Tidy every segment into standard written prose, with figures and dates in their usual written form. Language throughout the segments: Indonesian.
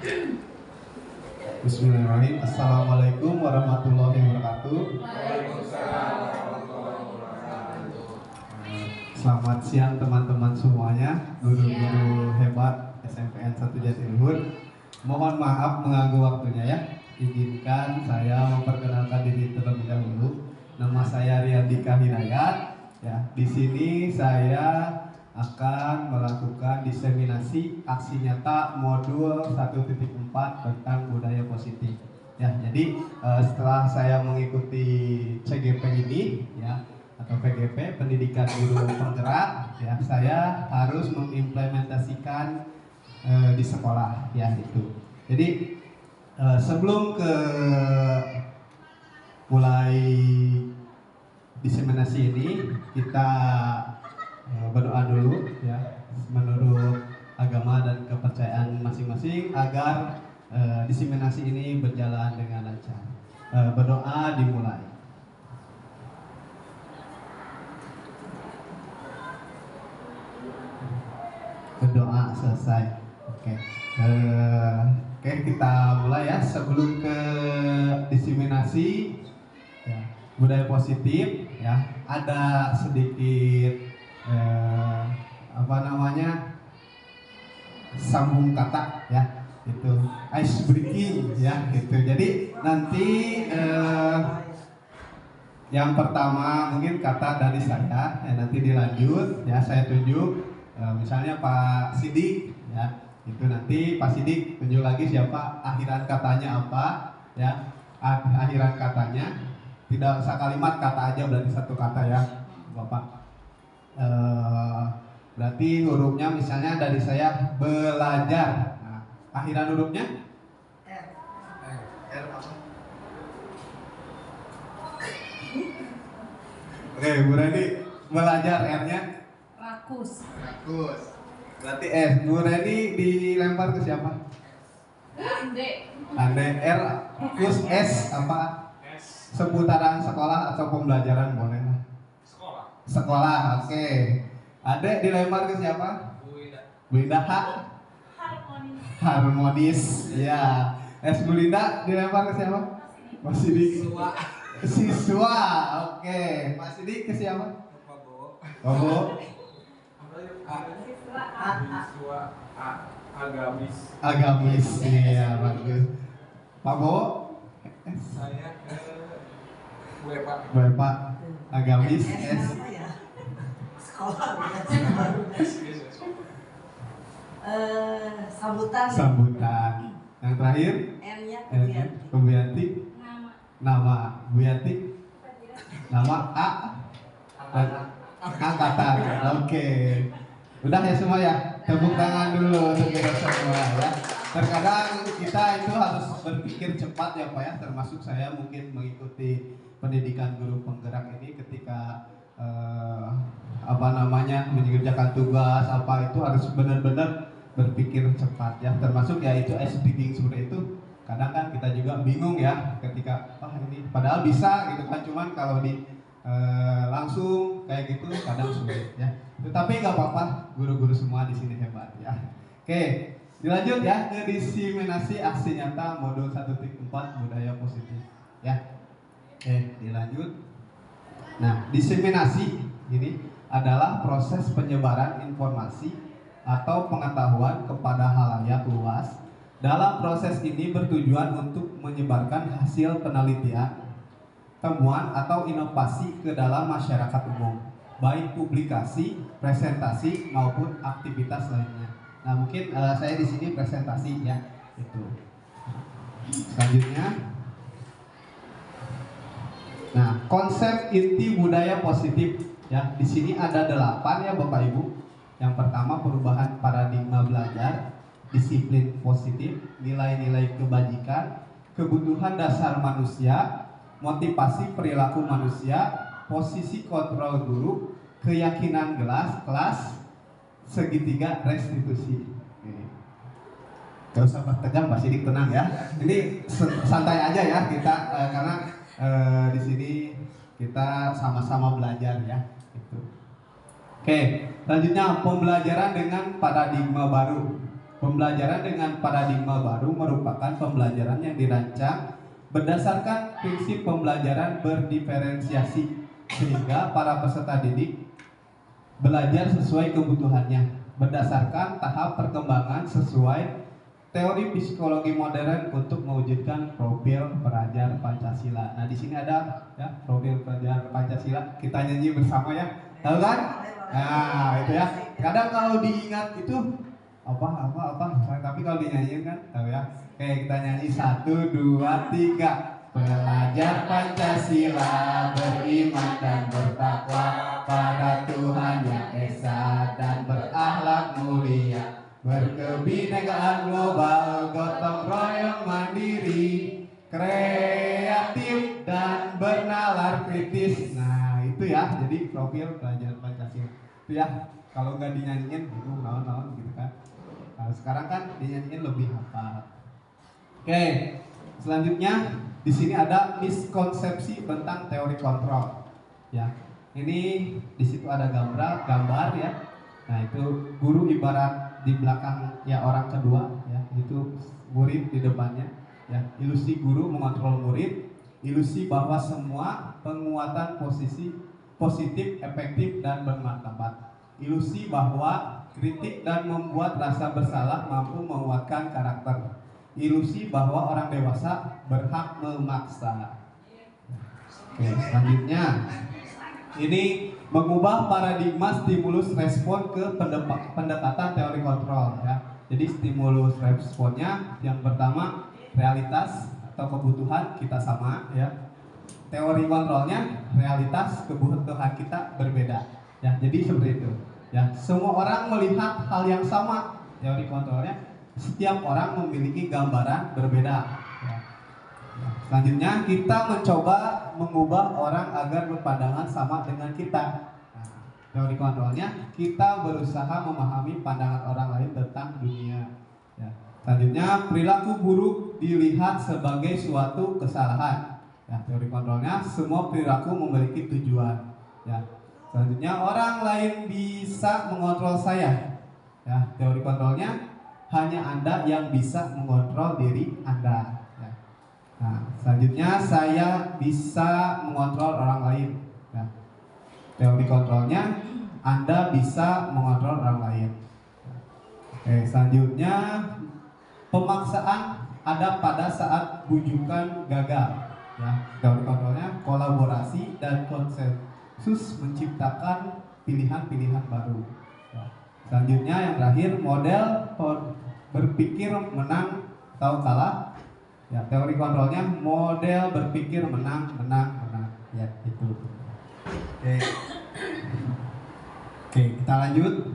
Bismillahirrahmanirrahim. Assalamualaikum warahmatullahi wabarakatuh. Waalaikumsalam warahmatullahi wabarakatuh. Selamat siang teman-teman semuanya, guru-guru hebat SMPN 1 Jatiluhur. Mohon maaf mengganggu waktunya ya. Izinkan saya memperkenalkan diri terlebih dahulu. Nama saya Riyandika Hidayat. Ya, di sini saya akan melakukan diseminasi aksi nyata modul 1.4 tentang budaya positif. Ya, jadi setelah saya mengikuti CGP ini ya atau PGP Pendidikan Guru Penggerak ya, saya harus mengimplementasikan di sekolah ya itu. Jadi sebelum ke mulai diseminasi ini kita berdoa dulu ya menurut agama dan kepercayaan masing-masing agar diseminasi ini berjalan dengan lancar. Berdoa dimulai. Berdoa selesai. Oke. Oke, kita mulai ya. Sebelum ke diseminasi ya, budaya positif ya, ada sedikit sambung kata ya, itu ice breaking ya gitu. Jadi nanti yang pertama mungkin kata dari saya ya, nanti dilanjut ya, saya tunjuk misalnya Pak Sidik ya, itu nanti Pak Sidik tunjuk lagi siapa, akhiran katanya apa ya, akhiran katanya tidak usah kalimat, kata aja berarti satu kata ya Bapak. Berarti hurufnya misalnya dari saya belajar. Nah, akhiran hurufnya R. R apa? Oke, Bu Reni, belajar R-nya Rakus. rakus. Berarti S. Bu Reni dilempar ke siapa? Ande. Ande. R. Rakus. S apa? S. Seputaran sekolah atau pembelajaran boleh lah. Sekolah. Sekolah, oke. Adek dilempar ke siapa? Bu Ida. Bu Indah. Harmonis. Harmonis, ya. S. Bu Linda dilempar ke siapa? Mas Sidik. Siswa, oke. Mas Sidik ke siapa? Pak Bowo. Bobo. Siswa agamis. Agamis, iya bagus. Pak Bowo. Saya ke Pak. Bapak agamis. S. Sambutan. Sambutan. Yang terakhir N-nya Buyanti. Nama. Nama Buyanti. Nama A. Dan angkatan. Oke. Udah ya semua ya. Tepuk tangan dulu untuk kita semua ya. Terkadang kita itu harus berpikir cepat ya Pak ya. Termasuk saya mungkin mengikuti pendidikan guru penggerak ini ketika mengerjakan tugas apa itu harus benar-benar berpikir cepat ya, termasuk ya itu ice breaking seperti itu. Kadang kan kita juga bingung ya ketika ini padahal bisa gitu kan, cuman kalau di langsung kayak gitu kadang sulit ya. Tetapi nggak apa-apa, guru-guru semua di sini hebat ya. Oke, dilanjut ya ke diseminasi aksi nyata modul 1.4 budaya positif ya. Oke, dilanjut. Nah, diseminasi ini adalah proses penyebaran informasi atau pengetahuan kepada halayak luas. Dalam proses ini bertujuan untuk menyebarkan hasil penelitian, temuan atau inovasi ke dalam masyarakat umum, baik publikasi, presentasi maupun aktivitas lainnya. Nah, mungkin saya di sini presentasi ya, itu. Selanjutnya. Nah, konsep inti budaya positif ya, di sini ada 8 ya Bapak Ibu. Yang pertama, perubahan paradigma belajar, disiplin positif, nilai-nilai kebajikan, kebutuhan dasar manusia, motivasi perilaku manusia, posisi kontrol guru, keyakinan kelas, segitiga restitusi. Gak usah tegang, Pak Sidik, tenang ya. Ini santai aja ya kita karena di sini kita sama-sama belajar ya. Gitu. Oke, selanjutnya pembelajaran dengan paradigma baru. Pembelajaran dengan paradigma baru merupakan pembelajaran yang dirancang berdasarkan prinsip pembelajaran berdiferensiasi sehingga para peserta didik belajar sesuai kebutuhannya berdasarkan tahap perkembangan sesuai teori psikologi modern untuk mewujudkan profil pelajar Pancasila. Nah, di sini ada ya profil pelajar Pancasila. Kita nyanyi bersama ya. Tahu kan? Nah, itu ya. Kadang kalau diingat itu apa, tapi kalau dinyanyiin kan tahu ya. Oke, kita nyanyi 1, 2, 3. Pelajar Pancasila beriman dan bertakwa pada Tuhan Yang Esa dan berakhlak mulia, berkebinekaan global, gotong royong mandiri, kreatif dan bernalar kritis. Nah, itu ya, jadi profil pelajar Pancasila. Itu ya, kalau nggak dinyanyiin, naon-naon gitu kan. Nah, sekarang kan dinyanyiin lebih hafal. Oke, selanjutnya di sini ada miskonsepsi tentang teori kontrol. Ya, ini di situ ada gambar ya. Nah, itu guru ibarat di belakang ya orang kedua ya, itu murid di depannya. Ya, ilusi guru mengontrol murid, ilusi bahwa semua penguatan posisi positif, efektif dan bermartabat. Ilusi bahwa kritik dan membuat rasa bersalah mampu menguatkan karakter. Ilusi bahwa orang dewasa berhak memaksa. Oke, selanjutnya ini mengubah paradigma stimulus respon ke pendekatan teori kontrol ya. Jadi stimulus responnya yang pertama realitas atau kebutuhan kita sama ya. Teori kontrolnya realitas kebutuhan kita berbeda ya. Jadi seperti itu. Ya, semua orang melihat hal yang sama. Teori kontrolnya, setiap orang memiliki gambaran berbeda. Ya. Selanjutnya kita mencoba mengubah orang agar berpandangan sama dengan kita. Nah, teori kontrolnya, kita berusaha memahami pandangan orang lain tentang dunia. Ya. Selanjutnya perilaku buruk dilihat sebagai suatu kesalahan. Ya, teori kontrolnya, semua perilaku memiliki tujuan. Ya. Selanjutnya orang lain bisa mengontrol saya. Ya, teori kontrolnya hanya Anda yang bisa mengontrol diri Anda. Ya. Nah, selanjutnya saya bisa mengontrol orang lain. Ya. Teori kontrolnya Anda bisa mengontrol orang lain. Oke, selanjutnya pemaksaan ada pada saat bujukan gagal. Ya, teori kontrolnya kolaborasi dan konsensus menciptakan pilihan-pilihan baru. Ya. Selanjutnya yang terakhir model berpikir menang atau kalah. Ya, teori kontrolnya model berpikir menang. Ya, itu. Oke, kita lanjut.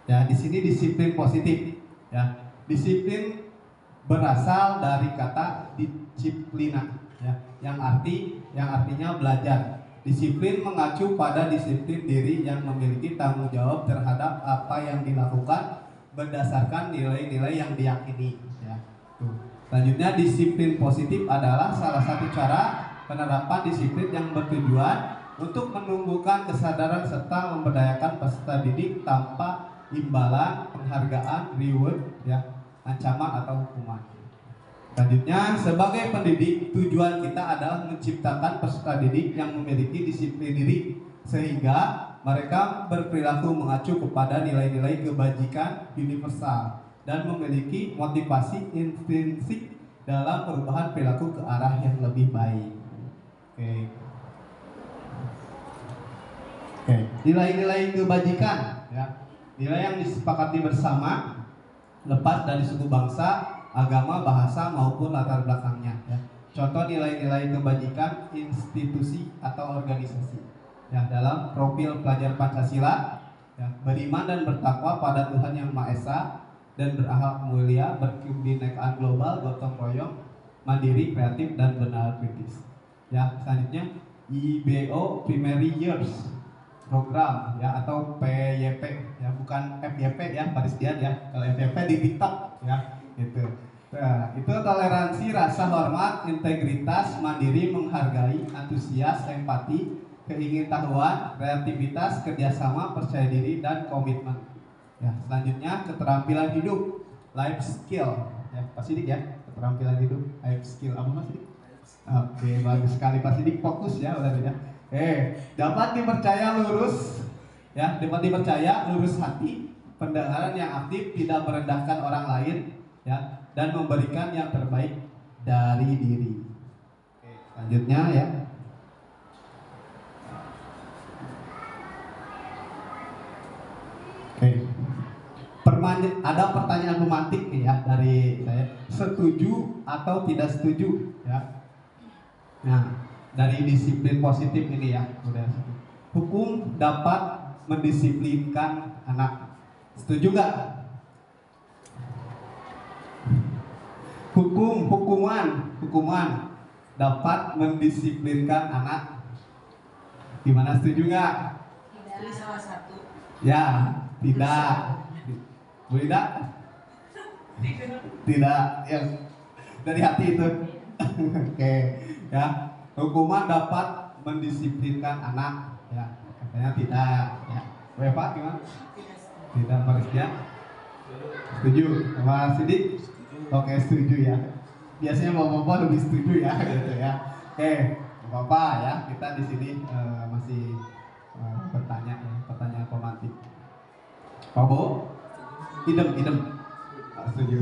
Ya, di sini disiplin positif. Ya, disiplin berasal dari kata disiplina. Ya, yang artinya belajar. Disiplin mengacu pada disiplin diri yang memiliki tanggung jawab terhadap apa yang dilakukan berdasarkan nilai-nilai yang diyakini. Ya. Selanjutnya disiplin positif adalah salah satu cara penerapan disiplin yang bertujuan untuk menumbuhkan kesadaran serta memberdayakan peserta didik tanpa imbalan, penghargaan, reward, ya, ancaman atau hukuman. Selanjutnya, sebagai pendidik, tujuan kita adalah menciptakan peserta didik yang memiliki disiplin diri sehingga mereka berperilaku mengacu kepada nilai-nilai kebajikan universal dan memiliki motivasi intrinsik dalam perubahan perilaku ke arah yang lebih baik. Oke. Nilai-nilai kebajikan, ya, nilai yang disepakati bersama, lepas dari suku bangsa, agama, bahasa maupun latar belakangnya. Ya. Contoh nilai-nilai kebajikan institusi atau organisasi. Ya, dalam profil pelajar Pancasila, ya, beriman dan bertakwa pada Tuhan Yang Maha Esa dan berakhlak mulia, berkebinekaan global, gotong royong, mandiri, kreatif dan benar kritis. Ya, selanjutnya IBO Primary Years Program, ya, atau PYP, ya, bukan FYP ya, Paristian ya. Kalau FYP di TikTok ya. Gitu. Nah, itu toleransi, rasa hormat, integritas, mandiri, menghargai, antusias, empati, keingintahuan, kreativitas, kerjasama, percaya diri, dan komitmen. Ya, selanjutnya keterampilan hidup, life skill ya Pak Sidik ya, keterampilan hidup life skill apa Mas Sidik? Oke, bagus sekali Pak Sidik, fokus ya berarti ya. Dapat dipercaya lurus ya, dapat dipercaya lurus hati, pendengaran yang aktif, tidak merendahkan orang lain ya, dan memberikan yang terbaik dari diri. Oke, selanjutnya ya. Oke. Ada pertanyaan pemantik nih ya dari saya. Setuju atau tidak setuju ya? Nah, dari disiplin positif ini ya, udah. Hukum dapat mendisiplinkan anak. Setuju nggak? Hukuman dapat mendisiplinkan anak. Gimana, setuju nggak? Pilih salah satu. Ya, tidak. Tidak? Tidak, yang dari hati itu. Oke, ya. Hukuman dapat mendisiplinkan anak, ya. Katanya tidak, ya. Pak gimana? Tidak, Marisnya? Setuju, sama Sidik? Oke, setuju ya. Biasanya bapak-bapak lebih setuju ya, gitu ya. Oke, bapak ya, kita di sini masih bertanya ya, pertanyaan pemantik. Pak Bo? Idem. Setuju.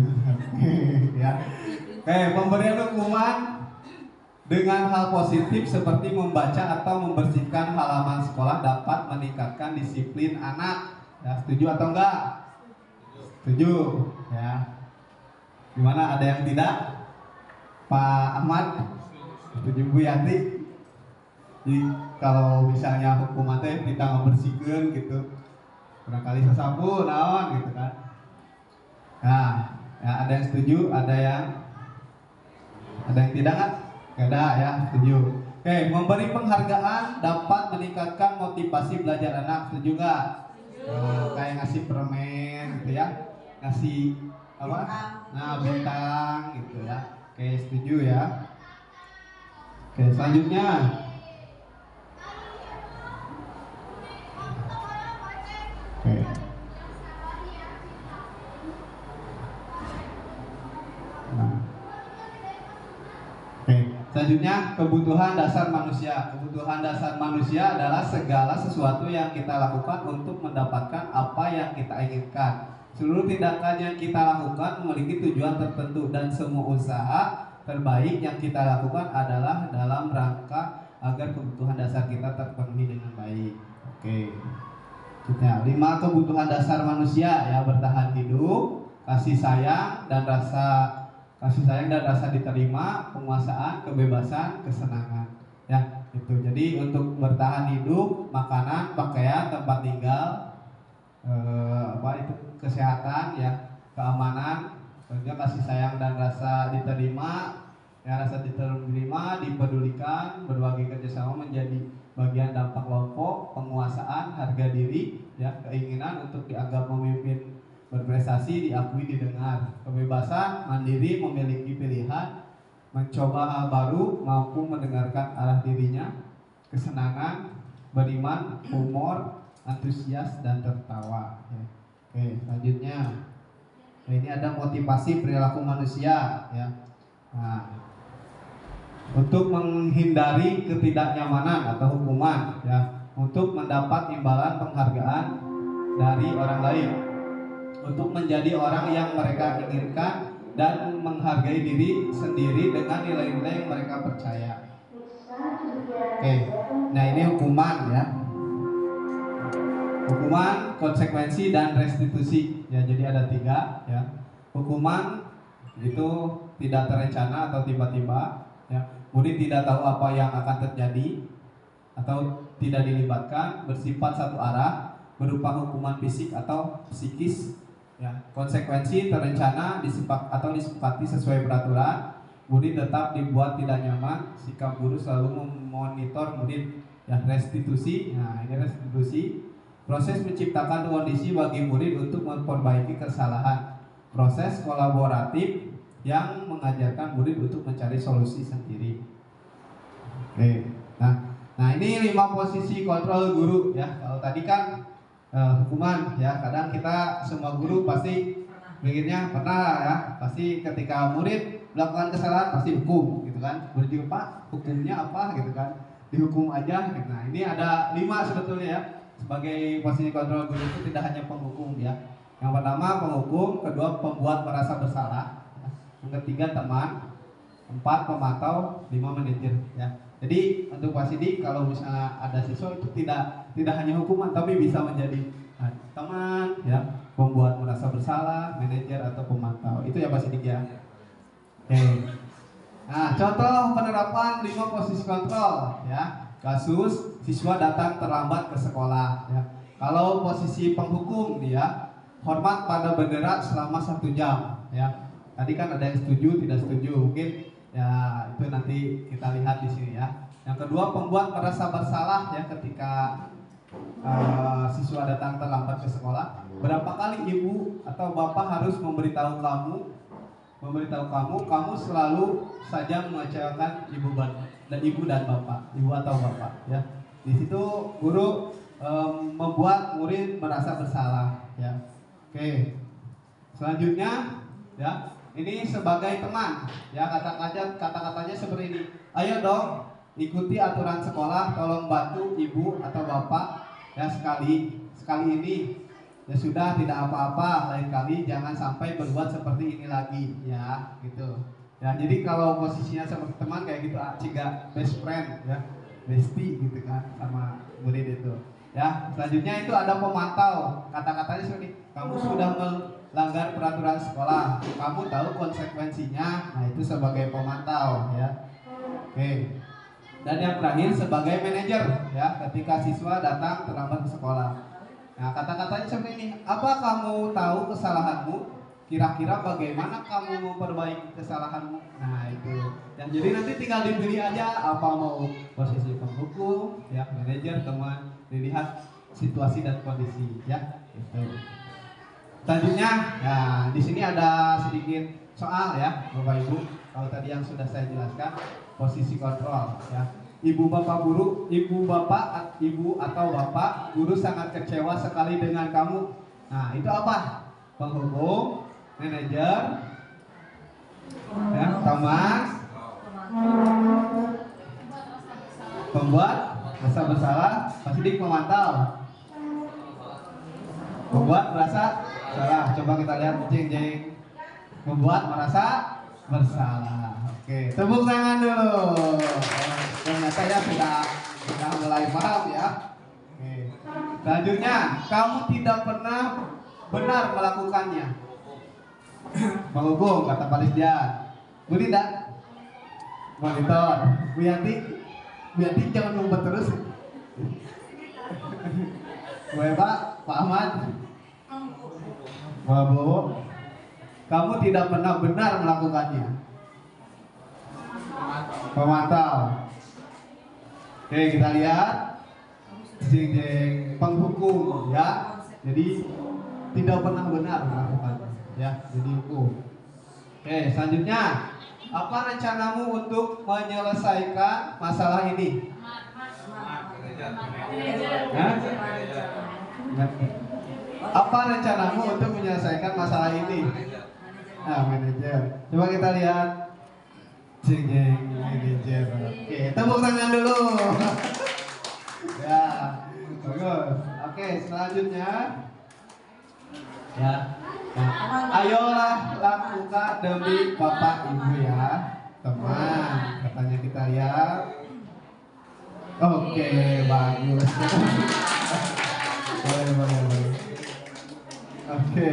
Ya. Pemberian hukuman dengan hal positif seperti membaca atau membersihkan halaman sekolah dapat meningkatkan disiplin anak. Ya, setuju atau enggak? Setuju. Ya. Gimana, ada yang tidak? Pak Ahmad? Setuju. Bu Yanti? Jadi kalau misalnya hukuman teh kita membersihkan gitu, barangkali sesapu, naon gitu kan. Nah, ya, ada yang setuju, ada yang tidak kan? Gak ada ya, setuju. Oke, memberi penghargaan dapat meningkatkan motivasi belajar anak, setuju nggak? Kayak ngasih permen gitu ya, ngasih apa? Nah, bintang gitu ya. Oke, setuju ya. Oke, selanjutnya. Oke. Selanjutnya, kebutuhan dasar manusia. Kebutuhan dasar manusia adalah segala sesuatu yang kita lakukan untuk mendapatkan apa yang kita inginkan. Seluruh tindakan yang kita lakukan memiliki tujuan tertentu dan semua usaha terbaik yang kita lakukan adalah dalam rangka agar kebutuhan dasar kita terpenuhi dengan baik. Oke. Selanjutnya, 5 kebutuhan dasar manusia ya, bertahan hidup, kasih sayang dan rasa diterima, penguasaan, kebebasan, kesenangan. Ya, itu. Jadi untuk bertahan hidup, makanan, pakaian, tempat tinggal, kesehatan, ya, keamanan, juga kasih sayang dan rasa diterima, ya, dipedulikan, berbagi kerjasama menjadi bagian dampak kelompok, penguasaan, harga diri, ya, keinginan untuk dianggap memimpin, berprestasi, diakui, didengar, kebebasan, mandiri, memiliki pilihan, mencoba hal baru, mampu mendengarkan arah dirinya, kesenangan, beriman, humor, antusias, dan tertawa. Ya. Oke, selanjutnya, ini ada motivasi perilaku manusia. Ya. Nah, untuk menghindari ketidaknyamanan atau hukuman, ya, untuk mendapat imbalan penghargaan dari orang lain, untuk menjadi orang yang mereka inginkan dan menghargai diri sendiri dengan nilai-nilai yang mereka percaya. Oke, nah ini hukuman ya. Hukuman, konsekuensi, dan restitusi. Ya, jadi ada 3 ya. Hukuman itu tidak terencana atau tiba-tiba. Ya, murid tidak tahu apa yang akan terjadi atau tidak dilibatkan, bersifat satu arah, berupa hukuman fisik atau psikis. Ya, konsekuensi terencana disepakati sesuai peraturan. Murid tetap dibuat tidak nyaman, sikap guru selalu memonitor murid. Ya, restitusi. Nah, ini restitusi. Proses menciptakan kondisi bagi murid untuk memperbaiki kesalahan. Proses kolaboratif yang mengajarkan murid untuk mencari solusi sendiri. Oke. Nah, ini 5 posisi kontrol guru ya. Kalau tadi kan hukuman ya, kadang kita semua guru pasti Pikirnya pernah ya, pasti ketika murid melakukan kesalahan pasti hukum gitu kan. Murid juga, Pak, hukumnya apa gitu kan. Dihukum aja gitu. Nah, ini ada 5 sebetulnya ya. Sebagai posisi kontrol guru itu tidak hanya penghukum ya. Yang pertama penghukum, kedua pembuat merasa bersalah, yang ketiga teman, 4 pemantau, 5 manajer ya. Jadi untuk Pak Sidi kalau misalnya ada siswa itu tidak hanya hukuman tapi bisa menjadi teman ya, pembuat merasa bersalah, manajer atau pemantau. Itu ya Pak Sidi ya. Oke. Nah, contoh penerapan 5 posisi kontrol ya. Kasus siswa datang terlambat ke sekolah ya. Kalau posisi penghukum dia hormat pada bendera selama 1 jam ya. Tadi kan ada yang setuju, tidak setuju. Mungkin ya itu nanti kita lihat di sini ya. Yang kedua pembuat merasa bersalah ya ketika siswa datang terlambat ke sekolah. Berapa kali ibu atau bapak harus memberitahu kamu selalu saja mengecewakan ibu dan bapak, ibu atau bapak ya. Di situ guru membuat murid merasa bersalah ya. Oke. Selanjutnya ya, ini sebagai teman ya, kata-katanya seperti ini. Ayo dong ikuti aturan sekolah, tolong bantu ibu atau bapak ya, sekali ini ya sudah, tidak apa-apa, lain kali jangan sampai berbuat seperti ini lagi ya gitu ya. Jadi kalau posisinya seperti teman kayak gitu, ciga best friend ya, bestie gitu kan sama murid itu ya. Selanjutnya itu ada pemantau, kata-katanya seperti ini. Kamu sudah melanggar peraturan sekolah, kamu tahu konsekuensinya. Nah itu sebagai pemantau ya. Oke. Dan yang terakhir sebagai manajer ya, ketika siswa datang terlambat ke sekolah. Nah, kata-katanya seperti ini. Apa kamu tahu kesalahanmu? Kira-kira bagaimana kamu memperbaiki kesalahanmu? Nah, itu. Yang jadi nanti tinggal dipilih aja apa mau posisi penghukum, ya, manajer, teman, dilihat situasi dan kondisi, ya. Gitu. Selanjutnya, nah di sini ada sedikit soal ya, Bapak Ibu. Kalau tadi yang sudah saya jelaskan, posisi kontrol, ya. Ibu atau bapak, guru sangat kecewa sekali dengan kamu. Nah, itu apa? Penghukum, manajer, ya, teman, pembuat merasa bersalah, pasti pemantau. Membuat merasa salah. Coba kita lihat jeng. Membuat merasa bersalah. Oke, tepuk tangan dulu. Ternyata ya sudah mulai paham ya. Oke. Selanjutnya, kamu tidak pernah benar melakukannya. Menghukum, kata Pak Lisdian. Bu Dinda, monitor. Bu Yanti jangan ngumpet terus. Bu Eva, Pak Ahmad, Bu, kamu tidak pernah benar melakukannya. Pemantau. Oke, kita lihat jeng penghukum ya. Jadi tidak pernah benar melakukannya ya. Jadi hukum. Oke, selanjutnya apa rencanamu untuk menyelesaikan masalah ini? Apa rencanamu untuk menyelesaikan masalah ini? Nah, manajer. Coba kita lihat. Jeng manajer. Oke, tepuk tangan dulu. Ya, bagus. Oke, selanjutnya. Ya. Nah, ayolah lakukan demi Bapak Ibu ya, teman. Katanya kita lihat. Oke, bagus. Boleh. Oke.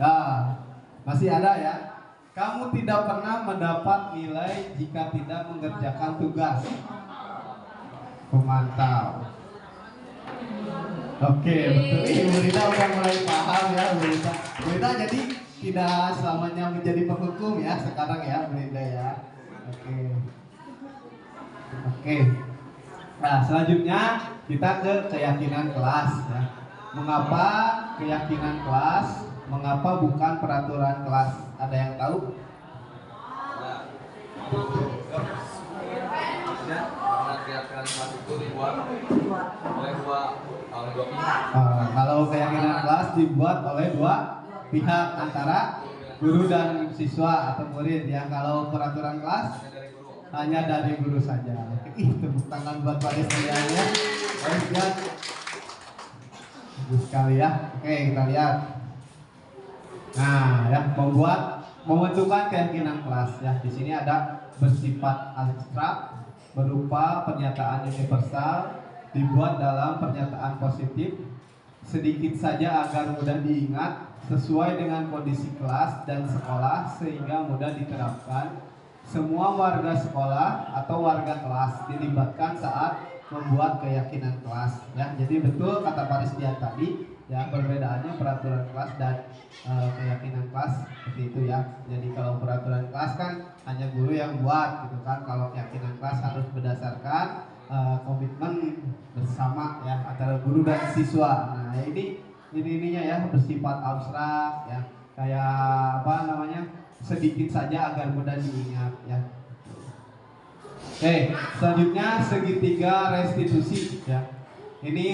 Nah, masih ada ya. Kamu tidak pernah mendapat nilai jika tidak mengerjakan tugas. Pemantau. Oke, betul. Bu Rita udah mulai paham ya, Bu Rita jadi tidak selamanya menjadi penghukum ya sekarang ya, Bu Rita ya. Oke. Nah, selanjutnya kita ke keyakinan kelas ya. Mengapa keyakinan kelas? Mengapa bukan peraturan kelas? Ada yang tahu? Kalau keyakinan kelas dibuat oleh dua pihak antara guru dan siswa atau murid ya. Kalau peraturan kelas hanya dari guru saja. Ih, tepuk tangan buat Pak Isrian ya. Bagus ya. Bagus sekali ya. Oke, kita lihat. Nah, ya membentukkan keyakinan kelas ya. Di sini ada bersifat abstrak berupa pernyataan universal dibuat dalam pernyataan positif sedikit saja agar mudah diingat sesuai dengan kondisi kelas dan sekolah sehingga mudah diterapkan. Semua warga sekolah atau warga kelas dilibatkan saat membuat keyakinan kelas ya. Jadi betul kata Pak Rizdian tadi ya, perbedaannya peraturan kelas dan keyakinan kelas seperti itu ya. Jadi kalau peraturan kelas kan hanya guru yang buat gitu kan. Kalau keyakinan kelas harus berdasarkan komitmen bersama ya antara guru dan siswa. Nah, ininya ya bersifat abstrak ya. Kayak apa namanya? Sedikit saja agar mudah diingat ya. Oke, selanjutnya segitiga restitusi ya. Ini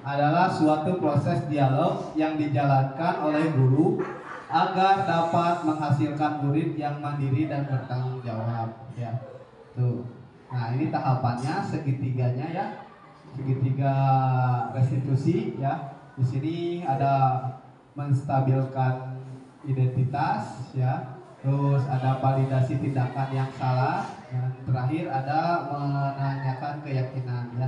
adalah suatu proses dialog yang dijalankan oleh guru agar dapat menghasilkan murid yang mandiri dan bertanggung jawab ya. Tuh. Nah, ini tahapannya segitiganya ya. Segitiga restitusi ya. Di sini ada menstabilkan identitas ya. Terus ada validasi tindakan yang salah dan terakhir ada menanyakan keyakinan ya.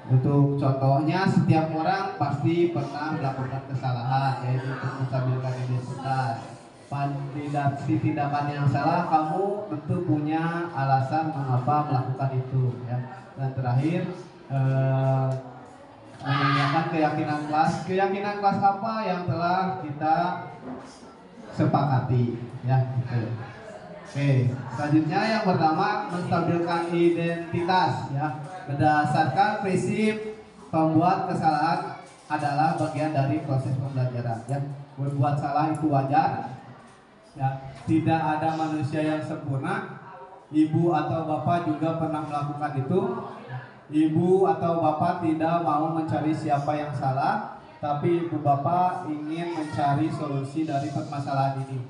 Untuk contohnya, setiap orang pasti pernah melakukan kesalahan, yaitu untuk menstabilkan identitas. Validasi tindakan yang salah, kamu tentu punya alasan mengapa melakukan itu ya. Dan terakhir menanyakan keyakinan kelas. Keyakinan kelas apa yang telah kita sepakati ya gitu. Oke, selanjutnya yang pertama menstabilkan identitas ya. Berdasarkan prinsip pembuat kesalahan adalah bagian dari proses pembelajaran ya. Berbuat salah itu wajar ya. Tidak ada manusia yang sempurna. Ibu atau bapak juga pernah melakukan itu. Ibu atau bapak tidak mau mencari siapa yang salah, tapi ibu bapak ingin mencari solusi dari permasalahan ini.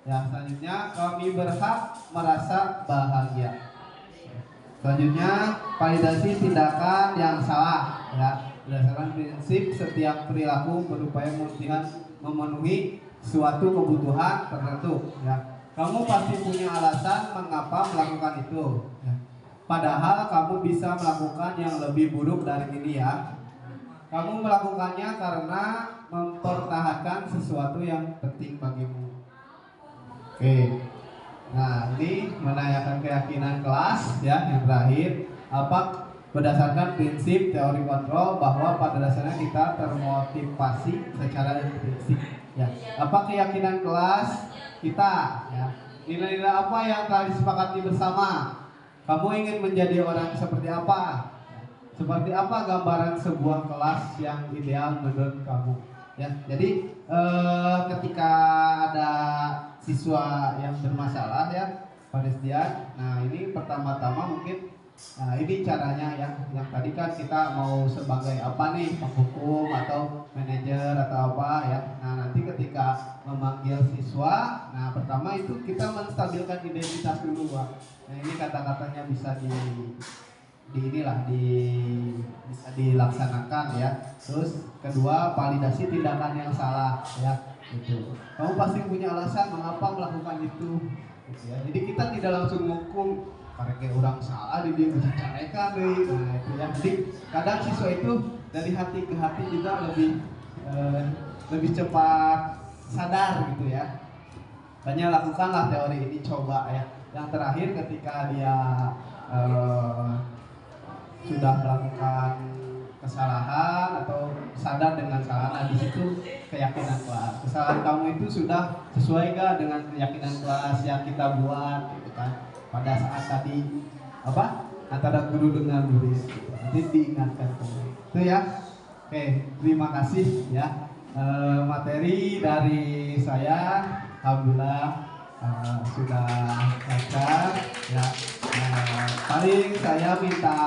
Ya, selanjutnya kami berhak merasa bahagia. Selanjutnya validasi tindakan yang salah. Ya, berdasarkan prinsip setiap perilaku berupaya memenuhi suatu kebutuhan tertentu. Ya, kamu pasti punya alasan mengapa melakukan itu. Ya. Padahal kamu bisa melakukan yang lebih buruk dari ini ya. Kamu melakukannya karena mempertahankan sesuatu yang penting bagimu. Oke. Nah, ini menanyakan keyakinan kelas ya. Yang terakhir, apa berdasarkan prinsip teori kontrol bahwa pada dasarnya kita termotivasi secara intrinsik ya. Apa keyakinan kelas kita ya. Nilai-nilai apa yang telah disepakati bersama? Kamu ingin menjadi orang seperti apa? Seperti apa gambaran sebuah kelas yang ideal menurut kamu? Ya, jadi ketika ada siswa yang bermasalah ya, Pak Rizdian. Nah, ini pertama-tama mungkin, nah ini caranya yang tadi kan kita mau sebagai apa nih, penghukum atau manajer atau apa ya. Nah, nanti ketika memanggil siswa, nah pertama itu kita menstabilkan identitas dulu, Pak. Nah, ini kata-katanya bisa bisa dilaksanakan ya. Terus kedua, validasi tindakan yang salah ya. Gitu. Kamu pasti punya alasan mengapa melakukan itu. Gitu ya. Jadi kita tidak langsung menghukum karena kayak orang salah dia bisa carekan deh. Nah, itu ya. Jadi kadang siswa itu dari hati ke hati juga lebih cepat sadar gitu ya. Makanya lakukanlah teori ini, coba ya. Yang terakhir ketika dia sudah melakukan kesalahan atau sadar dengan kesalahan, nah di situ keyakinan kelas. Kesalahan kamu itu sudah sesuai gak dengan keyakinan kelas yang kita buat gitu kan. Pada saat tadi apa antara guru dengan murid gitu. Nanti diingatkan kembali. Itu ya. Oke, terima kasih ya. Materi dari saya alhamdulillah sudah lancar ya. Paling saya minta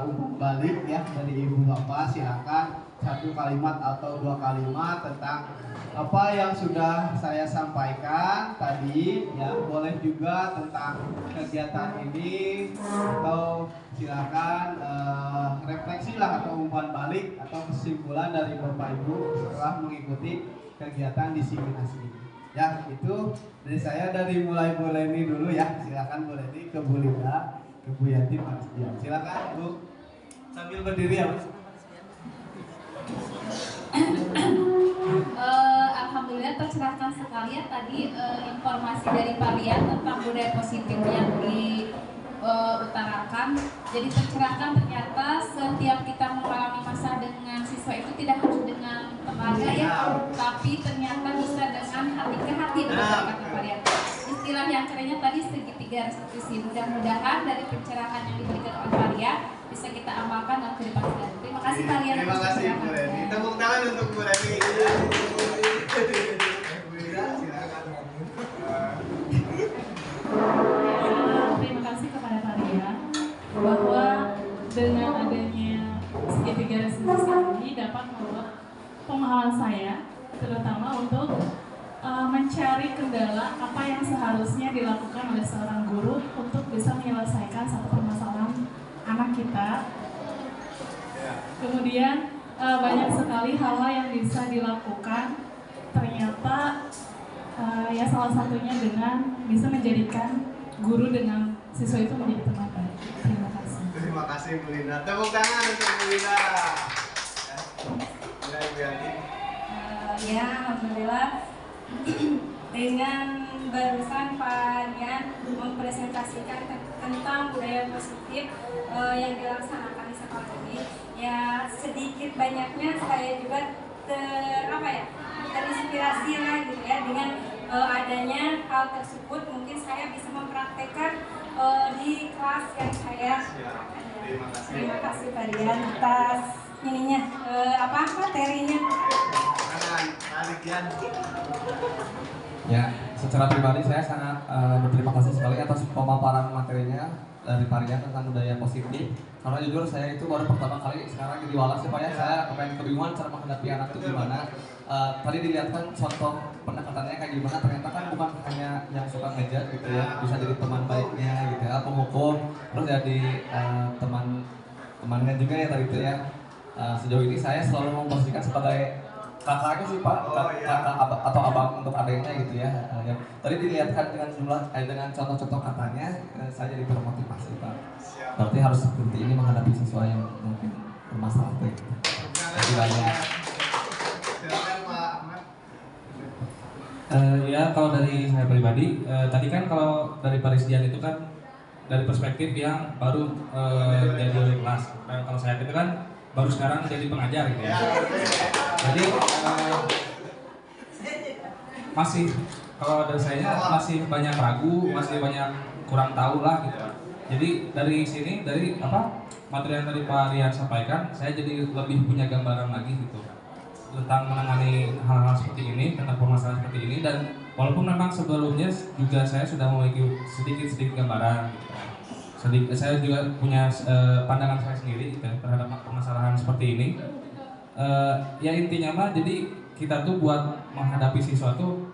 umum balik ya dari ibu bapak, silakan satu kalimat atau dua kalimat tentang apa yang sudah saya sampaikan tadi ya. Boleh juga tentang kegiatan ini atau silakan refleksi lah atau umpan balik atau kesimpulan dari Bapak Ibu setelah mengikuti kegiatan diseminasi ini. Ya, itu dari saya, dari mulai Bu Leni dulu ya. Silakan Bu Leni, ke Bu Linda, ke Bu Yanti, Pak Risdian. Silakan Bu, sambil berdiri ya Bu. Alhamdulillah tercerahkan sekali ya tadi informasi dari Pak Rian tentang budaya positif yang diutarakan. Jadi tercerahkan ternyata setiap kita mengalami masa dengan siswa itu tidak harus dengan tenaga ya, tapi ternyata bisa dengan hati ke hati, betul kata Pak Rian. Istilah yang kerennya tadi segitiga restitusi. Mudah-mudahan dari pencerahan yang diberikan oleh Pak Rian bisa kita amalkan dalam kehidupan sehari-hari. Terima kasih Pak Rian. Terima kasih Bu Leni. Tepuk tangan untuk Bu Leni. Terima kasih kepada Pak Rian bahwa dengan adanya segitiga restitusi ini dapat membuat pemahaman saya terutama untuk mencari kendala apa yang seharusnya dilakukan oleh seorang guru untuk bisa menyelesaikan satu permasalahan anak kita. Kemudian banyak sekali hal-hal yang bisa dilakukan, ternyata ya salah satunya dengan bisa menjadikan guru dengan siswa itu menjadi teman baik. Terima kasih. Terima kasih Bu Linda. Tepuk tangan untuk Bu Linda. Ya, Bu Yanti. Ya, alhamdulillah. Dengan barusan Pak Rian mempresentasikan tentang budaya positif yang dilaksanakan di sekolah ini, ya sedikit banyaknya saya juga terinspirasi lah gitu ya dengan adanya hal tersebut. Mungkin saya bisa mempraktekkan di kelas yang saya terima kasih Pak Rian atas ininya materinya. Ya, secara pribadi saya sangat berterima kasih sekali atas pemaparan materinya dari Pak Rian tentang budaya positif. Karena jujur saya itu baru pertama kali sekarang jadi walas ya Pak ya. Saya kebingungan cara menghadapi anak itu gimana. Tadi dilihatkan contoh pendekatannya kayak gimana. Ternyata kan bukan hanya yang suka ngejar gitu ya, bisa jadi teman baiknya gitu ya, penghukum, terus jadi temannya juga ya tadi itu ya. Sejauh ini saya selalu memposisikan sebagai kakaknya sih Pak, kakak atau abang untuk adiknya gitu ya. Yang tadi dilihatkan dengan contoh-contoh katanya, saya jadi termotivasi Pak. Berarti harus seperti ini menghadapi siswa yang mungkin bermasalah gitu. Terima banyak. Silakan Pak Ahmad. Ya kalau dari saya pribadi, tadi kan kalau dari Pak Risdian itu kan dari perspektif yang baru jadi wali kelas. Dan kalau saya itu kan baru sekarang jadi pengajar gitu ya. Jadi masih kalau dari saya masih banyak ragu, masih banyak kurang tahu lah gitu. Jadi dari sini dari materi yang tadi Pak Rian sampaikan, saya jadi lebih punya gambaran lagi gitu tentang menangani hal-hal seperti ini, tentang permasalahan seperti ini. Dan walaupun memang sebelumnya juga saya sudah memiliki sedikit gambaran gitu. Saya juga punya pandangan saya sendiri gitu, terhadap permasalahan seperti ini. Ya intinya mah jadi kita tuh buat menghadapi siswa tuh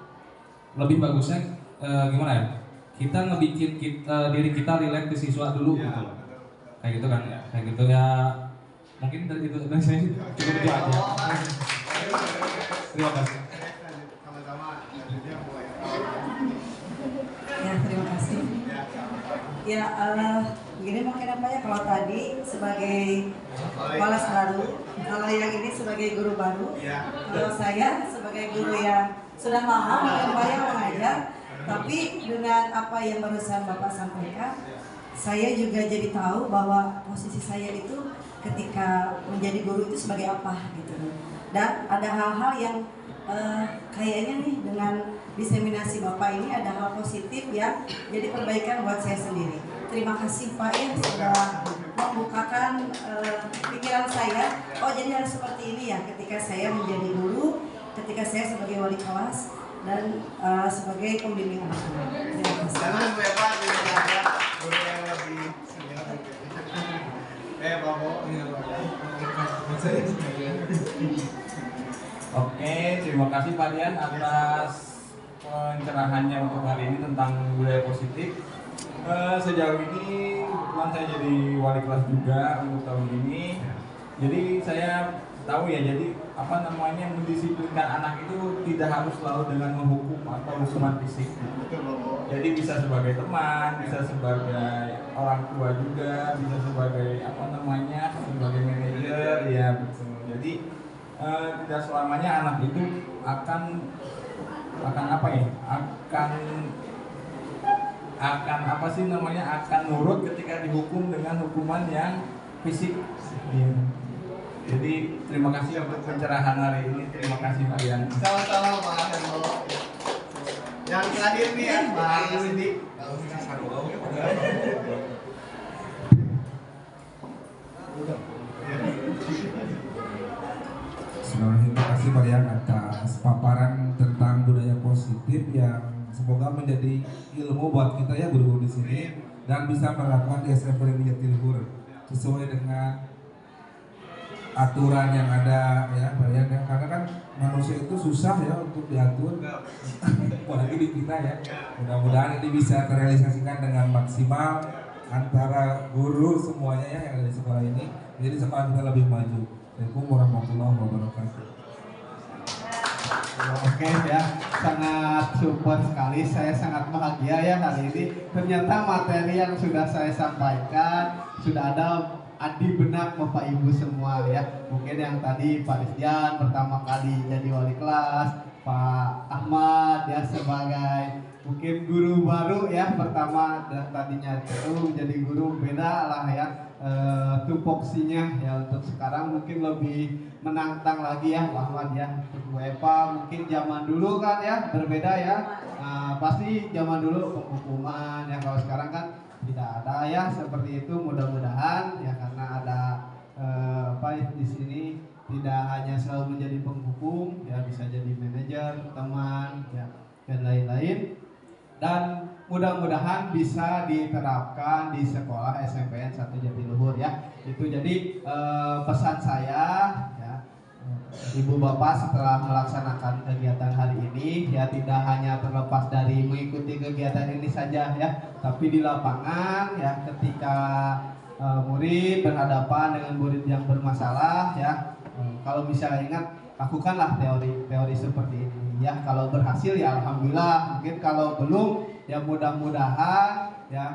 lebih bagusnya gimana ya? Kita ngebikin diri kita relate ke siswa dulu gitu. Kayak gitu kan ya. Kayak gitu ya. Mungkin dari itu saya cukup itu aja. Terima kasih. Ya, terima kasih. Ya, begini mungkin apa ya, kalau tadi sebagai walas baru, kalau yang ini sebagai guru baru, kalau saya sebagai guru yang sudah lama mengajar, tapi dengan apa yang barusan Bapak sampaikan, saya juga jadi tahu bahwa posisi saya itu ketika menjadi guru itu sebagai apa gitu. Dan ada hal-hal yang kayaknya nih dengan diseminasi Bapak ini ada hal positif yang jadi perbaikan buat saya sendiri. Terima kasih Pak ya sudah membukakan pikiran saya. Oh jadi harus seperti ini ya ketika saya menjadi guru, ketika saya sebagai wali kelas dan sebagai pembimbing anak-anak. Terima kasih. Jangan Bapak guru yang lebih senior. Bapak. kasih Pak Rian atas pencerahannya untuk hari ini tentang budaya positif. Sejauh ini kebetulan saya jadi wali kelas juga untuk tahun ini. Jadi saya tahu ya, jadi mendisiplinkan anak itu tidak harus selalu dengan menghukum atau hukuman fisik. Jadi bisa sebagai teman, bisa sebagai orang tua juga, bisa sebagai sebagai manajer ya betul. Jadi tidak selamanya anak itu akan nurut ketika dihukum dengan hukuman yang fisik. Ya. Jadi terima kasih untuk pencerahan hari ini. Terima kasih Pak Rian. Sama-sama Pak Hermo. Yang terakhir nih ya Pak Yudi. Terima kasih Pak Rian atas paparan tentang budaya positif yang semoga menjadi ilmu buat kita ya guru-guru di sini dan bisa menerapkan di SMP Negeri Jatiluhur sesuai dengan aturan yang ada ya Pak Rian ya. Karena kan manusia itu susah ya untuk diatur apalagi di kita ya. Mudah-mudahan ini bisa terrealisasikan dengan maksimal antara guru semuanya ya yang ada di sekolah ini, jadi sekolah kita lebih maju. Assalamualaikum warahmatullahi wabarakatuh. Oke ya, sangat super sekali. Saya sangat bahagia ya hari ini. Ternyata materi yang sudah saya sampaikan sudah ada di benak Bapak Ibu semua ya. Mungkin yang tadi Pak Rizdian pertama kali jadi wali kelas, Pak Ahmad ya sebagai mungkin guru baru ya, pertama dan tadinya itu jadi guru, beda lah ya tupoksinya ya. Untuk sekarang mungkin lebih menantang lagi ya Pak Ahmad ya. Untuk WEPA mungkin zaman dulu kan ya berbeda ya. Pasti zaman dulu penghukuman ya, kalau sekarang kan tidak ada ya seperti itu. Mudah-mudahan ya karena ada di sini tidak hanya selalu menjadi penghukum ya, bisa jadi manajer, teman ya dan lain-lain. Dan mudah-mudahan bisa diterapkan di sekolah SMPN 1 Jatiluhur ya. Itu jadi pesan saya ya, Ibu Bapak setelah melaksanakan kegiatan hari ini ya, tidak hanya terlepas dari mengikuti kegiatan ini saja ya, tapi di lapangan ya ketika murid berhadapan dengan murid yang bermasalah ya, kalau bisa ingat lakukanlah teori seperti ini ya. Kalau berhasil ya alhamdulillah, mungkin kalau belum ya mudah-mudahan ya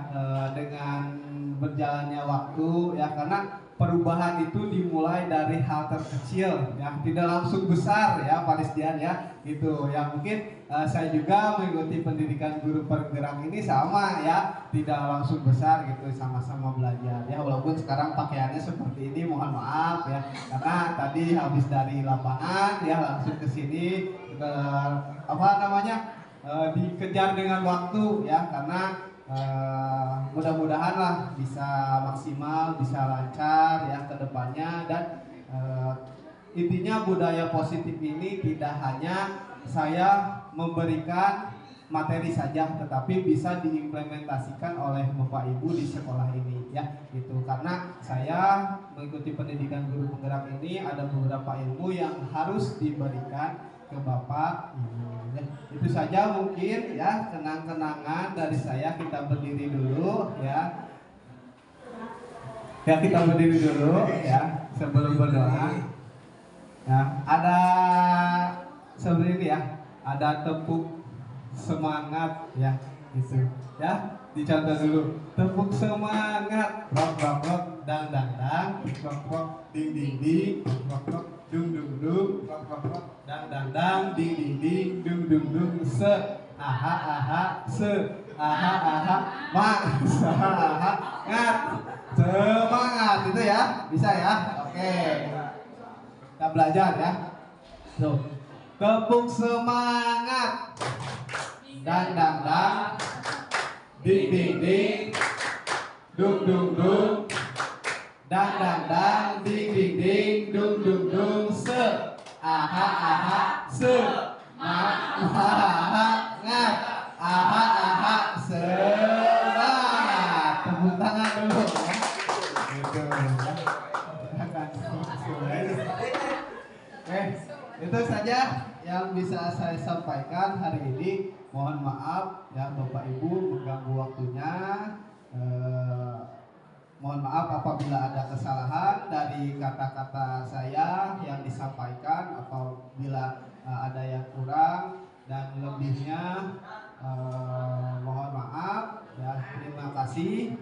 dengan berjalannya waktu ya, karena perubahan itu dimulai dari hal terkecil ya, tidak langsung besar ya Pak Rizdian ya gitu ya. Mungkin saya juga mengikuti pendidikan guru pergerak ini sama ya, tidak langsung besar gitu, sama-sama belajar ya. Walaupun sekarang pakaiannya seperti ini, mohon maaf ya, karena tadi habis dari lapangan ya langsung ke sini dikejar dengan waktu ya, karena mudah-mudahan lah bisa maksimal, bisa lancar ya ke depannya. Dan intinya budaya positif ini tidak hanya saya memberikan materi saja, tetapi bisa diimplementasikan oleh Bapak Ibu di sekolah ini ya gitu. Karena saya mengikuti pendidikan guru penggerak ini ada beberapa ilmu yang harus diberikan ke Bapak Ibu ya. Itu saja mungkin ya kenang-kenangan dari saya. Kita berdiri dulu ya. Ya kita berdiri dulu ya sebelum berdoa. Ya, ada seperti ini ya, ada tepuk semangat ya gitu ya, dicontoh dulu. Tepuk semangat, rock rock rock, dang dang dang, rock rock, ding ding ding, rock rock, dung dung dung, rock rock rock, dang dang dang, ding ding ding, dung dung dung, se aha aha, se aha aha, mak aha ngat, semangat itu ya, bisa ya. Oke, kita belajar ya. Tuh, tepuk semangat, dang dang dang, ding ding ding, dung dung dung, dang dang dang, ding ding ding, dung dung dung, se aha aha, se aha ngat, aha aha, semangat. Tepuk tangan dulu ya. Gitu. Oke, itu saja yang yang bisa saya sampaikan hari ini, mohon maaf ya Bapak Ibu mengganggu waktunya. Mohon maaf apabila ada kesalahan dari kata-kata saya yang disampaikan, apabila ada yang kurang dan lebihnya mohon maaf ya. Terima kasih.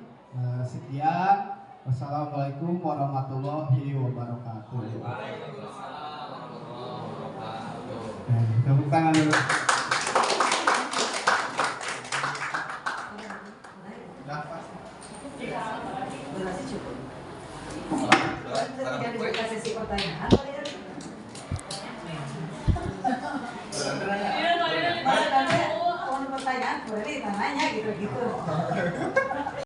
Sekian. Wassalamualaikum warahmatullahi wabarakatuh. Tepuk tangan dulu. Durasi cukup. Jadi buka sesi pertanyaan. Pertanyaan boleh ditanya gitu.